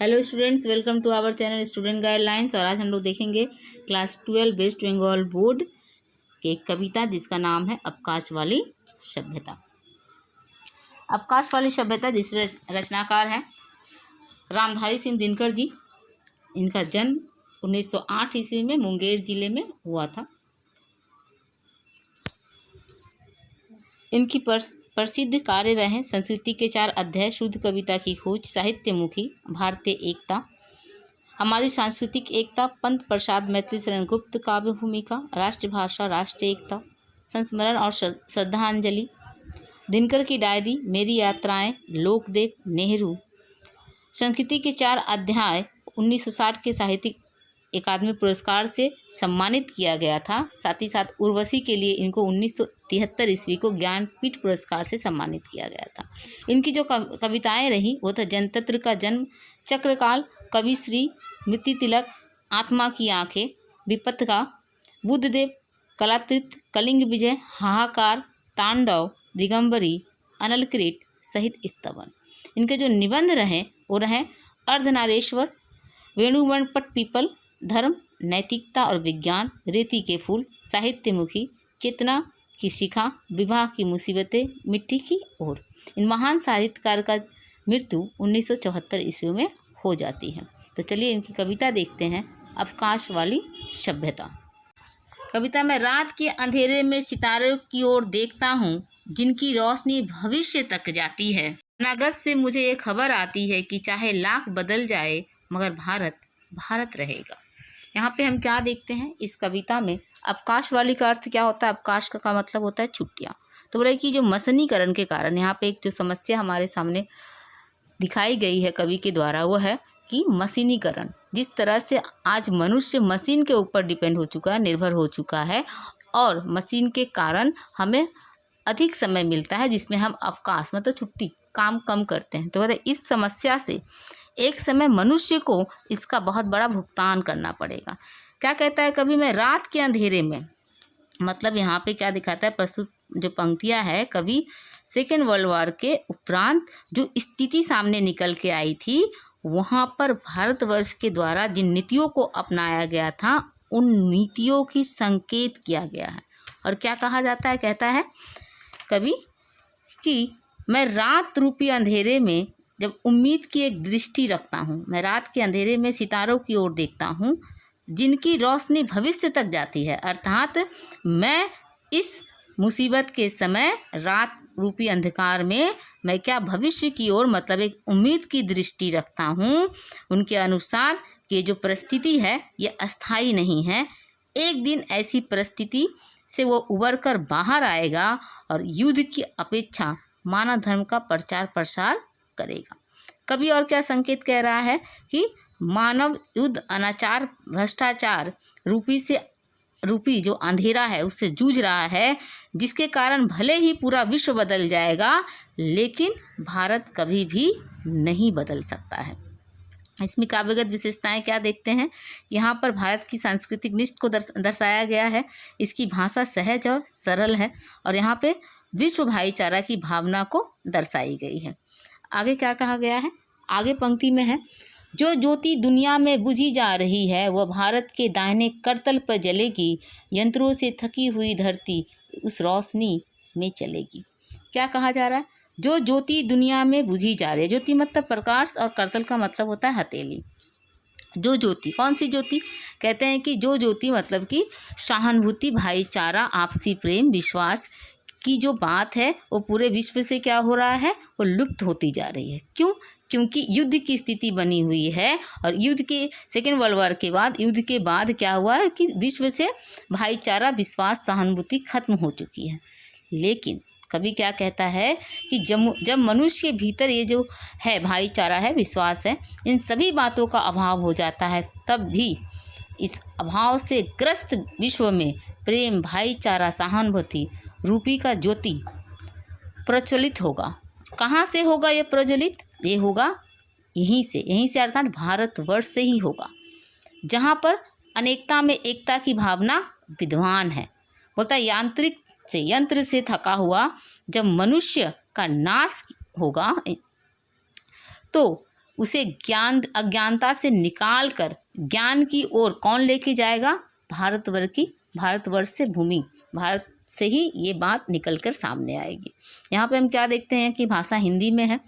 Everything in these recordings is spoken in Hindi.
Hello students, welcome to our channel Student Guidelines. और आज हम लोग देखेंगे क्लास 12 वेस्ट बंगाल बोर्ड की एक कविता जिसका नाम है अवकाश वाली सभ्यता। अवकाश वाली सभ्यता जिसके रचनाकार हैं रामधारी सिंह दिनकर जी। इनका जन्म 1908 ईस्वी में मुंगेर जिले में हुआ था। इनकी प्रसिद्ध कार्य रहे संस्कृति के 4 अध्याय, शुद्ध कविता की खोज, साहित्यमुखी, भारतीय एकता, हमारी सांस्कृतिक एकता, पंत प्रसाद मैथिली शरण गुप्त काव्य भूमिका, राष्ट्रभाषा, राष्ट्र एकता, संस्मरण और श्रद्धांजलि, दिनकर की डायरी, मेरी यात्राएं, लोकदेव, नेहरू। संस्कृति के 4 अध्याय 1960 के साहित्यिक अकादमी पुरस्कार से सम्मानित किया गया था। साथ ही साथ उर्वशी के लिए इनको 1973 ईस्वी को ज्ञानपीठ पुरस्कार से सम्मानित किया गया था। इनकी जो कविताएं रही वो था जनतंत्र का जन्म, चक्रकाल, कविश्री, मृत्यु तिलक, आत्मा की आंखें, विपत्तिका, बुद्धदेव, कलातीर्थ, कलिंग विजय, हाहाकार, तांडव, दिगंबरी, अनलक्रीट सहित स्तवन। इनके जो निबंध रहे वो रहे अर्धनारेश्वर, वेणुवर्णपट पीपल, धर्म, नैतिकता और विज्ञान, रेती के फूल, साहित्यमुखी, चेतना की शिखा, विवाह की मुसीबतें, मिट्टी की ओर। इन महान साहित्यकार का मृत्यु 1974 ईस्वी में हो जाती है। तो चलिए इनकी कविता देखते हैं, अवकाश वाली सभ्यता। कविता में रात के अंधेरे में सितारों की ओर देखता हूँ, जिनकी रोशनी भविष्य तक जाती है। अनागत से मुझे ये खबर आती है कि चाहे लाख बदल जाए मगर भारत भारत रहेगा। यहाँ पे हम क्या देखते हैं इस कविता में, अवकाश वाली का अर्थ क्या होता है? अवकाश का मतलब होता है छुट्टियाँ। तो बोले कि जो मशीनीकरण के कारण यहाँ पे एक जो समस्या हमारे सामने दिखाई गई है कवि के द्वारा, वो है कि मशीनीकरण। जिस तरह से आज मनुष्य मशीन के ऊपर डिपेंड हो चुका है, निर्भर हो चुका है, और मशीन के कारण हमें अधिक समय मिलता है जिसमें हम अवकाश मतलब छुट्टी काम कम करते हैं। तो कहते हैं इस समस्या से एक समय मनुष्य को इसका बहुत बड़ा भुगतान करना पड़ेगा। क्या कहता है कवि में, रात के अंधेरे में, मतलब यहाँ पे क्या दिखाता है, प्रस्तुत जो पंक्तियाँ है कवि सेकेंड वर्ल्ड वॉर के उपरांत जो स्थिति सामने निकल के आई थी, वहाँ पर भारतवर्ष के द्वारा जिन नीतियों को अपनाया गया था उन नीतियों की संकेत किया गया है। और क्या कहा जाता है, कहता है कवि कि मैं रात रूपी अंधेरे में जब उम्मीद की एक दृष्टि रखता हूँ, मैं रात के अंधेरे में सितारों की ओर देखता हूँ, जिनकी रोशनी भविष्य तक जाती है। अर्थात मैं इस मुसीबत के समय रात रूपी अंधकार में मैं क्या भविष्य की ओर मतलब एक उम्मीद की दृष्टि रखता हूँ। उनके अनुसार कि जो परिस्थिति है ये अस्थाई नहीं है, एक दिन ऐसी परिस्थिति से वो उबर कर बाहर आएगा और युद्ध की अपेक्षा मानव धर्म का प्रचार प्रसार करेगा। कवि और क्या संकेत कह रहा है कि मानव युद्ध, अनाचार, भ्रष्टाचार रूपी जो अंधेरा है उससे जूझ रहा है, जिसके कारण भले ही पूरा विश्व बदल जाएगा लेकिन भारत कभी भी नहीं बदल सकता है। इसमें काव्यगत विशेषताएं क्या देखते हैं, यहाँ पर भारत की सांस्कृतिक निष्ठ को दर्शाया गया है। इसकी भाषा सहज और सरल है और यहाँ पे विश्व भाईचारा की भावना को दर्शाई गई है। आगे क्या कहा गया है, आगे पंक्ति में है, जो ज्योति दुनिया में बुझी जा रही है वह भारत के दाहिने करतल पर जलेगी, यंत्रों से थकी हुई धरती उस रोशनी में चलेगी। क्या कहा जा रहा है, जो ज्योति दुनिया में बुझी जा रही है, ज्योति मतलब प्रकाश और करतल का मतलब होता है हथेली। जो ज्योति, कौन सी ज्योति? कहते हैं कि जो ज्योति मतलब कि सहानुभूति, भाईचारा, आपसी प्रेम, विश्वास की जो बात है वो पूरे विश्व से क्या हो रहा है, वो लुप्त होती जा रही है। क्यों? क्योंकि युद्ध की स्थिति बनी हुई है और युद्ध के सेकेंड वर्ल्ड वॉर के बाद, युद्ध के बाद क्या हुआ है कि विश्व से भाईचारा, विश्वास, सहानुभूति खत्म हो चुकी है। लेकिन कभी क्या कहता है कि जब मनुष्य के भीतर ये जो है भाईचारा है, विश्वास है, इन सभी बातों का अभाव हो जाता है, तब भी इस अभाव से ग्रस्त विश्व में प्रेम, भाईचारा, सहानुभूति रूपी का ज्योति प्रज्वलित होगा। कहाँ से होगा ये प्रज्वलित? ये होगा यहीं से अर्थात भारतवर्ष से ही होगा, जहाँ पर अनेकता में एकता की भावना विद्वान है। बोलता है यंत्र से थका हुआ जब मनुष्य का नाश होगा तो उसे अज्ञानता से निकाल कर ज्ञान की ओर कौन लेके जाएगा? भारतवर्ष से भूमि, भारत से ही ये बात निकल कर सामने आएगी। यहाँ पे हम क्या देखते हैं कि भाषा हिंदी में है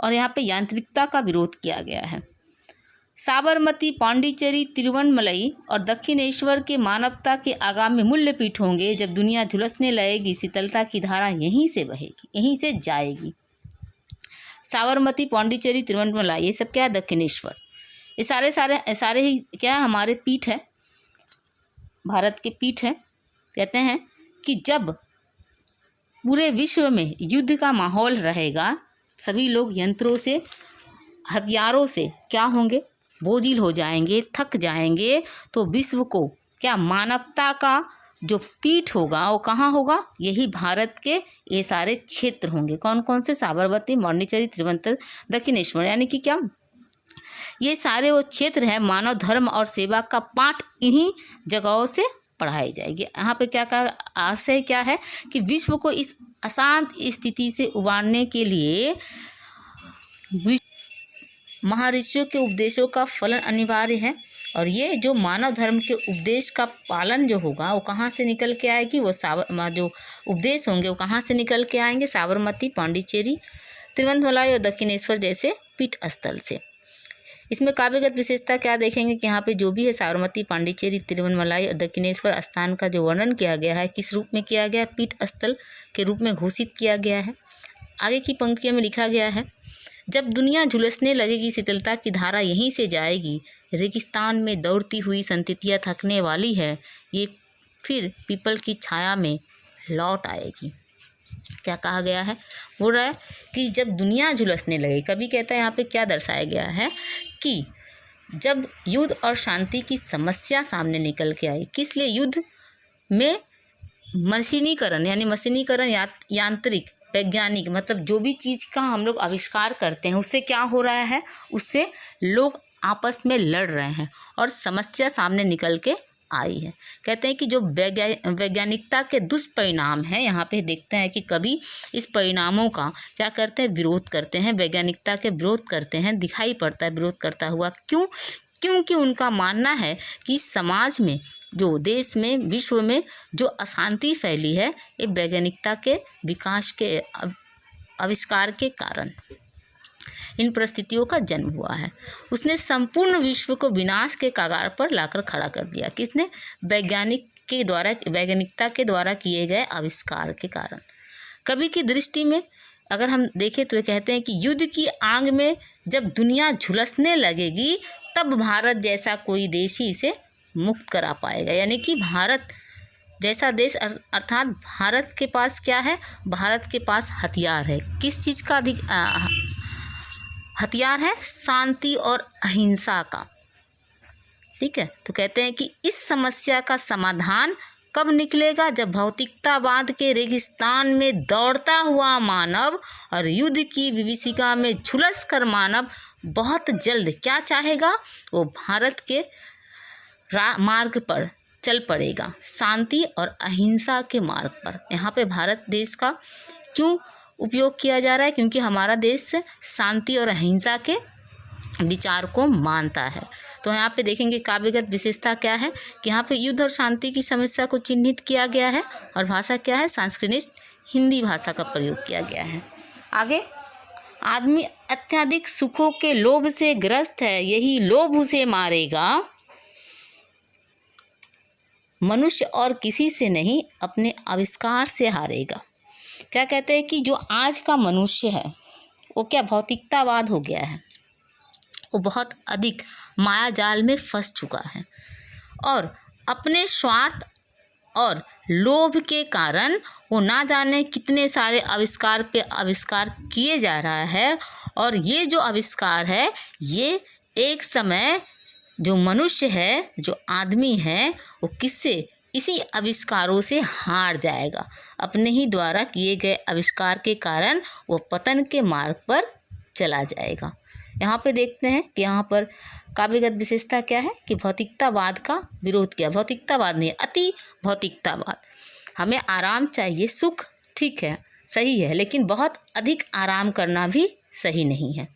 और यहाँ पे यांत्रिकता का विरोध किया गया है। साबरमती, पांडिचेरी, तिरुवनमलई और दक्षिणेश्वर के मानवता के आगामी मूल्य पीठ होंगे। जब दुनिया झुलसने लगेगी, शीतलता की धारा यहीं से बहेगी, यहीं से जाएगी। साबरमती, पांडिचेरी, तिरुवनमलई, ये सब क्या है? दक्षिणेश्वर। ये सारे ही क्या है? हमारे पीठ है, भारत के पीठ है। कहते हैं कि जब पूरे विश्व में युद्ध का माहौल रहेगा, सभी लोग यंत्रों से, हथियारों से क्या होंगे? बोझिल हो जाएंगे, थक जाएंगे। तो विश्व को क्या, मानवता का जो पीठ होगा वो कहाँ होगा? यही भारत के ये सारे क्षेत्र होंगे। कौन कौन से? साबरमती, पांडिचेरी, तिरुवनंतपुर, दक्षिणेश्वर। यानी कि क्या, ये सारे वो क्षेत्र हैं। मानव धर्म और सेवा का पाठ इन्हीं जगहों से पढ़ाई जाएगी। यहाँ पे क्या कहा? आशय क्या है कि विश्व को इस अशांत स्थिति से उबारने के लिए महर्षियों के उपदेशों का फलन अनिवार्य है। और ये जो मानव धर्म के उपदेश का पालन जो होगा वो कहाँ से निकल के आएगी? वो जो उपदेश होंगे वो कहाँ से निकल के आएंगे? साबरमती, पांडिचेरी, तिरुवनंतपुरम और दक्षिणेश्वर जैसे पीठ स्थल से। इसमें काव्यगत विशेषता क्या देखेंगे कि यहाँ पे जो भी है साबरमती, पांडिचेरी, तिरुवनमलई और दक्षिणेश्वर स्थान का जो वर्णन किया गया है, किस रूप में किया गया? पीठ स्थल के रूप में घोषित किया गया है। आगे की पंक्तियों में लिखा गया है, जब दुनिया झुलसने लगेगी, शीतलता की धारा यहीं से जाएगी। रेगिस्तान में दौड़ती हुई संततियाँ थकने वाली है, ये फिर पीपल की छाया में लौट आएगी। क्या कहा गया है? बोल रहा है कि जब दुनिया झुलसने लगे, कभी कहता है यहाँ पे क्या दर्शाया गया है कि जब युद्ध और शांति की समस्या सामने निकल के आई। किस लिए? युद्ध में मशीनीकरण, यानी मशीनीकरण, यांत्रिक, वैज्ञानिक, मतलब जो भी चीज़ का हम लोग आविष्कार करते हैं उससे क्या हो रहा है? उससे लोग आपस में लड़ रहे हैं और समस्या सामने निकल के आई है। कहते हैं कि जो वैज्ञानिकता के दुष्परिणाम हैं, यहाँ पे देखते हैं कि कभी इस परिणामों का क्या करते हैं? विरोध करते हैं, वैज्ञानिकता के विरोध करते हैं, दिखाई पड़ता है विरोध करता हुआ। क्यों? क्योंकि उनका मानना है कि समाज में, जो देश में, विश्व में जो अशांति फैली है, ये वैज्ञानिकता के विकास के आविष्कार के कारण इन परिस्थितियों का जन्म हुआ है। उसने संपूर्ण विश्व को विनाश के कगार पर लाकर खड़ा कर दिया। किसने? वैज्ञानिकता के द्वारा किए गए आविष्कार के कारण। कवि की दृष्टि में अगर हम देखें तो ये कहते हैं कि युद्ध की आग में जब दुनिया झुलसने लगेगी, तब भारत जैसा कोई देश ही इसे मुक्त करा पाएगा। यानी कि भारत जैसा देश, अर्थात भारत के पास क्या है? भारत के पास हथियार है। किस चीज़ का हथियार है? शांति और अहिंसा का। ठीक है, तो कहते हैं कि इस समस्या का समाधान कब निकलेगा? जब भौतिकतावाद के रेगिस्तान में दौड़ता हुआ मानव और युद्ध की विभीषिका में झुलस कर मानव बहुत जल्द क्या चाहेगा? वो भारत के मार्ग पर चल पड़ेगा, शांति और अहिंसा के मार्ग पर। यहाँ पे भारत देश का क्यों उपयोग किया जा रहा है? क्योंकि हमारा देश शांति और अहिंसा के विचार को मानता है। तो यहाँ पे देखेंगे काव्यगत विशेषता क्या है कि यहाँ पे युद्ध और शांति की समस्या को चिन्हित किया गया है और भाषा क्या है? संस्कृत हिंदी भाषा का प्रयोग किया गया है। आगे, आदमी अत्यधिक सुखों के लोभ से ग्रस्त है, यही लोभ उसे मारेगा। मनुष्य और किसी से नहीं, अपने आविष्कार से हारेगा। क्या कहते हैं कि जो आज का मनुष्य है वो क्या भौतिकतावाद हो गया है, वो बहुत अधिक माया जाल में फंस चुका है और अपने स्वार्थ और लोभ के कारण वो ना जाने कितने सारे आविष्कार पे आविष्कार किए जा रहा है। और ये जो आविष्कार है, ये एक समय जो मनुष्य है, जो आदमी है, वो किससे? इसी आविष्कारों से हार जाएगा। अपने ही द्वारा किए गए आविष्कार के कारण वो पतन के मार्ग पर चला जाएगा। यहाँ पे देखते हैं कि यहाँ पर काव्यगत विशेषता क्या है कि भौतिकतावाद का विरोध किया। भौतिकतावाद नहीं, अति भौतिकतावाद। हमें आराम चाहिए, सुख ठीक है, सही है, लेकिन बहुत अधिक आराम करना भी सही नहीं है।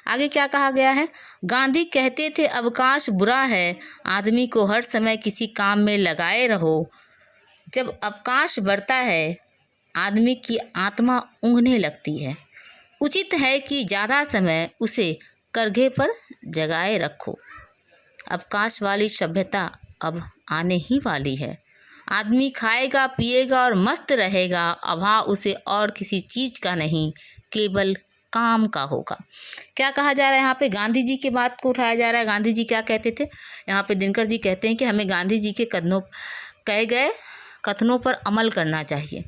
आगे क्या कहा गया है? गांधी कहते थे अवकाश बुरा है, आदमी को हर समय किसी काम में लगाए रहो। जब अवकाश बढ़ता है आदमी की आत्मा ऊँघने लगती है। उचित है कि ज़्यादा समय उसे करघे पर जगाए रखो। अवकाश वाली सभ्यता अब आने ही वाली है। आदमी खाएगा पिएगा और मस्त रहेगा। अभाव उसे और किसी चीज़ का नहीं, केवल काम का होगा। क्या कहा जा रहा है यहाँ पे? गांधी जी की बात को उठाया जा रहा है। गांधी जी क्या कहते थे? यहाँ पे दिनकर जी कहते हैं कि हमें गांधी जी के कहे गए कथनों पर अमल करना चाहिए।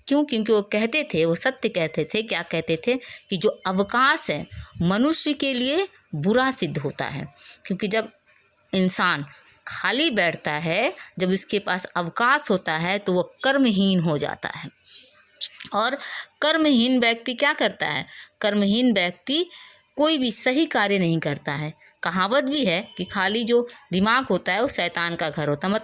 क्यों? क्योंकि वो कहते थे, वो सत्य कहते थे। क्या कहते थे? कि जो अवकाश है मनुष्य के लिए बुरा सिद्ध होता है। क्योंकि जब इंसान खाली बैठता है, जब इसके पास अवकाश होता है तो वो कर्महीन हो जाता है। और कर्महीन व्यक्ति क्या करता है? कर्महीन व्यक्ति कोई भी सही कार्य नहीं करता है। कहावत भी है कि खाली जो दिमाग होता है वो शैतान का घर होता है।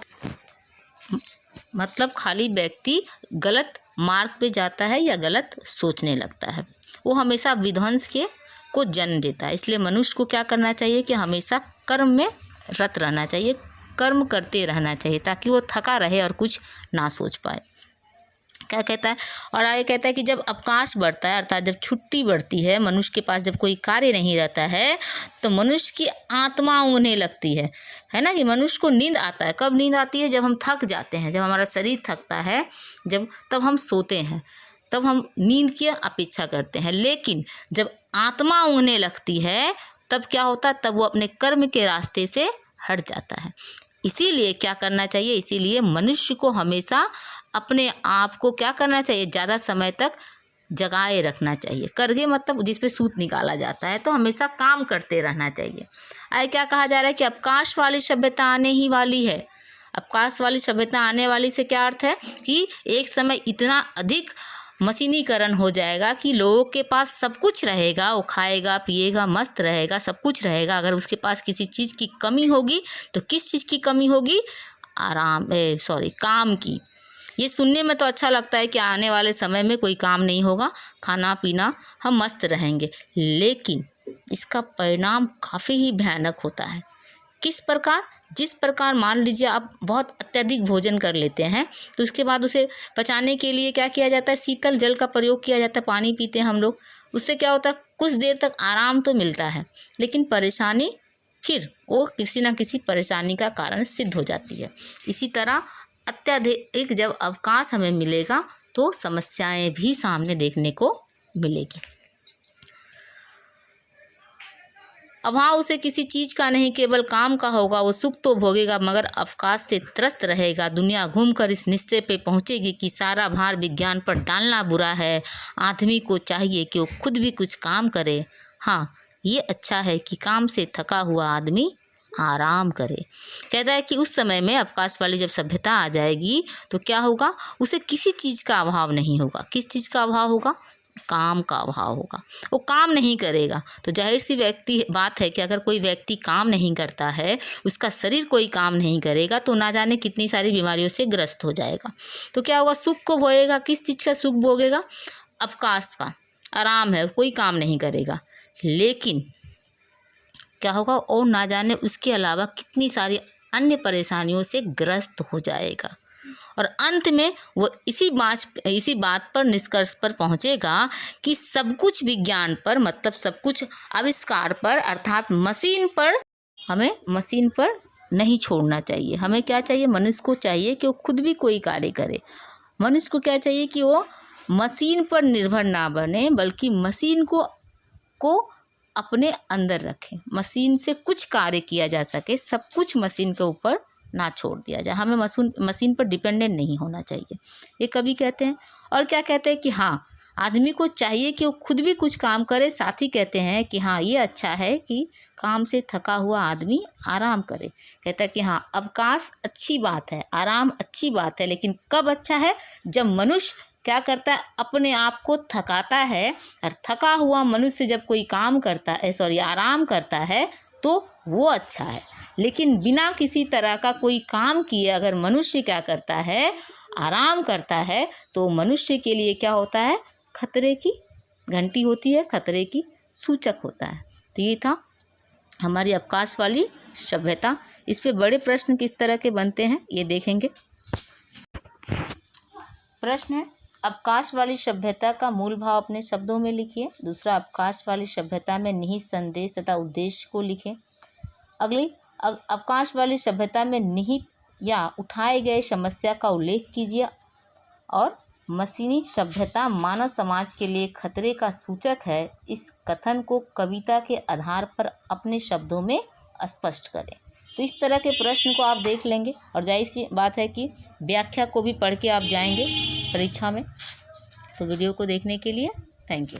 मतलब खाली व्यक्ति गलत मार्ग पे जाता है या गलत सोचने लगता है। वो हमेशा विध्वंस को जन्म देता है। इसलिए मनुष्य को क्या करना चाहिए कि हमेशा कर्म में रत रहना चाहिए, कर्म करते रहना चाहिए, ताकि वो थका रहे और कुछ ना सोच पाए। क्या कहता है? और आगे कहता है कि जब अवकाश बढ़ता है, अर्थात जब छुट्टी बढ़ती है, मनुष्य के पास जब कोई कार्य नहीं रहता है, तो मनुष्य की आत्मा ऊँघने लगती है ना। कि मनुष्य को नींद आता है। कब नींद आती है? जब हम थक जाते हैं, जब हमारा शरीर थकता है, तब हम सोते हैं, तब हम नींद की अपेक्षा करते हैं। लेकिन जब आत्मा ऊँघने लगती है तब क्या होता है? तब वो अपने कर्म के रास्ते से हट जाता है। इसीलिए क्या करना चाहिए? इसीलिए मनुष्य को हमेशा अपने आप को क्या करना चाहिए? ज़्यादा समय तक जगाए रखना चाहिए। करघे मतलब जिस पे सूत निकाला जाता है, तो हमेशा काम करते रहना चाहिए। आगे क्या कहा जा रहा है? कि अवकाश वाली सभ्यता आने ही वाली है। अवकाश वाली सभ्यता आने वाली से क्या अर्थ है? कि एक समय इतना अधिक मशीनीकरण हो जाएगा कि लोगों के पास सब कुछ रहेगा, वो खाएगा पिएगा मस्त रहेगा, सब कुछ रहेगा। अगर उसके पास किसी चीज़ की कमी होगी तो किस चीज़ की कमी होगी? काम की। ये सुनने में तो अच्छा लगता है कि आने वाले समय में कोई काम नहीं होगा, खाना पीना हम मस्त रहेंगे, लेकिन इसका परिणाम काफ़ी ही भयानक होता है। किस प्रकार? जिस प्रकार मान लीजिए आप बहुत अत्यधिक भोजन कर लेते हैं, तो उसके बाद उसे पचाने के लिए क्या किया जाता है? शीतल जल का प्रयोग किया जाता है। पानी पीते हैं हम लोग। उससे क्या होता है? कुछ देर तक आराम तो मिलता है, लेकिन परेशानी फिर वो किसी न किसी परेशानी का कारण सिद्ध हो जाती है। इसी तरह अत्यधिक जब अवकाश हमें मिलेगा तो समस्याएं भी सामने देखने को मिलेगी। अभाव उसे किसी चीज़ का नहीं, केवल काम का होगा। वो सुख तो भोगेगा मगर अवकाश से त्रस्त रहेगा। दुनिया घूमकर इस निश्चय पे पहुँचेगी कि सारा भार विज्ञान पर डालना बुरा है। आदमी को चाहिए कि वो खुद भी कुछ काम करे। हाँ, ये अच्छा है कि काम से थका हुआ आदमी आराम करे। कहता है कि उस समय में अवकाश वाली जब सभ्यता आ जाएगी तो क्या होगा? उसे किसी चीज़ का अभाव नहीं होगा। किस चीज़ का अभाव होगा? काम का अभाव होगा। वो काम नहीं करेगा तो जाहिर सी बात है कि अगर कोई व्यक्ति काम नहीं करता है, उसका शरीर कोई काम नहीं करेगा, तो ना जाने कितनी सारी बीमारियों से ग्रस्त हो जाएगा। तो क्या होगा? सुख को भोगेगा। किस चीज़ का सुख भोगेगा? अवकाश का। आराम है, कोई काम नहीं करेगा। लेकिन क्या होगा? और ना जाने उसके अलावा कितनी सारी अन्य परेशानियों से ग्रस्त हो जाएगा। और अंत में वो इसी बात पर निष्कर्ष पर पहुंचेगा कि सब कुछ विज्ञान पर, मतलब सब कुछ आविष्कार पर, अर्थात मशीन पर, हमें मशीन पर नहीं छोड़ना चाहिए। हमें क्या चाहिए? मनुष्य को चाहिए कि वो खुद भी कोई कार्य करे। मनुष्य को क्या चाहिए? कि वो मशीन पर निर्भर ना बने, बल्कि मशीन को अपने अंदर रखें। मशीन से कुछ कार्य किया जा सके, सब कुछ मशीन के ऊपर ना छोड़ दिया जाए। हमें मशीन पर डिपेंडेंट नहीं होना चाहिए, ये कवि कहते हैं। और क्या कहते हैं? कि हाँ, आदमी को चाहिए कि वो खुद भी कुछ काम करे। साथ ही कहते हैं कि हाँ, ये अच्छा है कि काम से थका हुआ आदमी आराम करे। कहता है कि हाँ, अवकाश अच्छी बात है, आराम अच्छी बात है, लेकिन कब अच्छा है? जब मनुष्य क्या करता है? अपने आप को थकाता है। और थका हुआ मनुष्य जब कोई काम करता है, आराम करता है, तो वो अच्छा है। लेकिन बिना किसी तरह का कोई काम किए अगर मनुष्य क्या करता है? आराम करता है, तो मनुष्य के लिए क्या होता है? खतरे की घंटी होती है, खतरे की सूचक होता है। तो ये था हमारी अवकाश वाली सभ्यता। इस पे बड़े प्रश्न किस तरह के बनते हैं ये देखेंगे। प्रश्न है, अवकाश वाली सभ्यता का मूल भाव अपने शब्दों में लिखिए। दूसरा, अवकाश वाली सभ्यता में निहित संदेश तथा उद्देश्य को लिखें। अगली, अवकाश वाली सभ्यता में निहित या उठाए गए समस्या का उल्लेख कीजिए। और मशीनी सभ्यता मानव समाज के लिए खतरे का सूचक है, इस कथन को कविता के आधार पर अपने शब्दों में स्पष्ट करें। तो इस तरह के प्रश्न को आप देख लेंगे और जाहिर सी बात है कि व्याख्या को भी पढ़ के आप जाएंगे परीक्षा में। तो वीडियो को देखने के लिए थैंक यू।